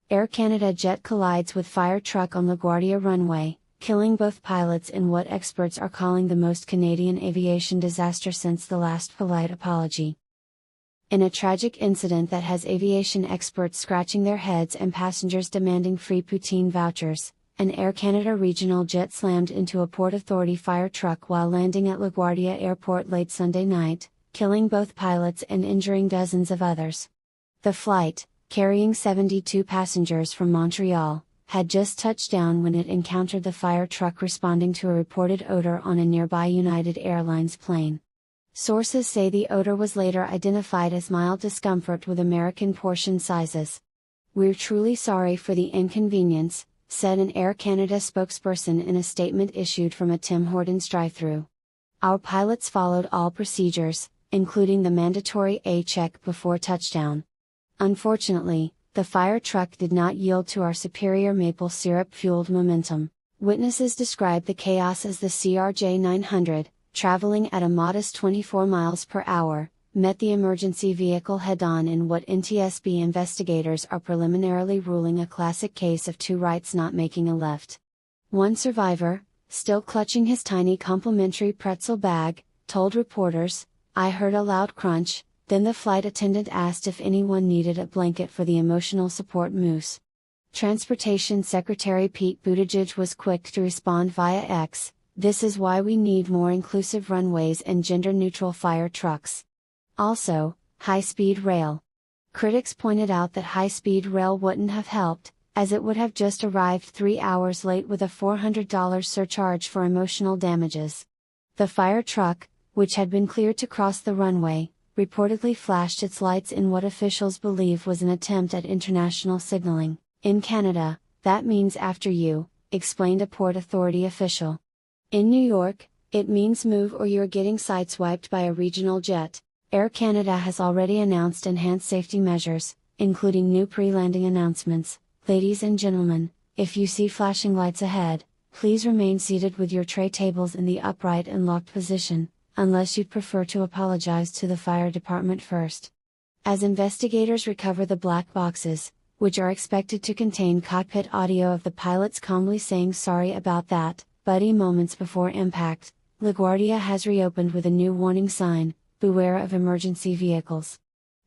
Air Canada jet collides with fire truck on LaGuardia runway, killing both pilots in what experts are calling the most Canadian aviation disaster since the last polite apology. In a tragic incident that has aviation experts scratching their heads and passengers demanding free poutine vouchers, an Air Canada regional jet slammed into a Port Authority fire truck while landing at LaGuardia Airport late Sunday night, killing both pilots and injuring dozens of others. The flight, carrying 72 passengers from Montreal, had just touched down when it encountered the fire truck responding to a reported odor on a nearby United Airlines plane. Sources say the odor was later identified as mild discomfort with American portion sizes. "We're truly sorry for the inconvenience," said an Air Canada spokesperson in a statement issued from a Tim Hortons drive-thru. "Our pilots followed all procedures, including the mandatory A-check before touchdown. Unfortunately, the fire truck did not yield to our superior maple syrup-fueled momentum." Witnesses described the chaos as the CRJ 900, traveling at a modest 24 miles per hour, met the emergency vehicle head-on in what NTSB investigators are preliminarily ruling a classic case of two rights not making a left. One survivor, still clutching his tiny complimentary pretzel bag, told reporters, "I heard a loud crunch, then the flight attendant asked if anyone needed a blanket for the emotional support moose." Transportation Secretary Pete Buttigieg was quick to respond via X, "This is why we need more inclusive runways and gender-neutral fire trucks." Also, high-speed rail. Critics pointed out that high-speed rail wouldn't have helped, as it would have just arrived 3 hours late with a $400 surcharge for emotional damages. The fire truck, which had been cleared to cross the runway, reportedly flashed its lights in what officials believe was an attempt at international signaling. "In Canada, that means after you," explained a Port Authority official. "In New York, it means move or you're getting sideswiped by a regional jet." Air Canada has already announced enhanced safety measures, including new pre-landing announcements. "Ladies and gentlemen, if you see flashing lights ahead, please remain seated with your tray tables in the upright and locked position, unless you'd prefer to apologize to the fire department first." As investigators recover the black boxes, which are expected to contain cockpit audio of the pilots calmly saying sorry about that, buddy moments before impact, LaGuardia has reopened with a new warning sign, "Beware of emergency vehicles."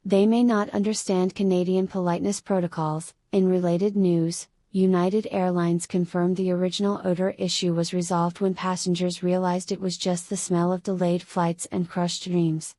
They may not understand Canadian politeness protocols. In related news, United Airlines confirmed the original odor issue was resolved when passengers realized it was just the smell of delayed flights and crushed dreams.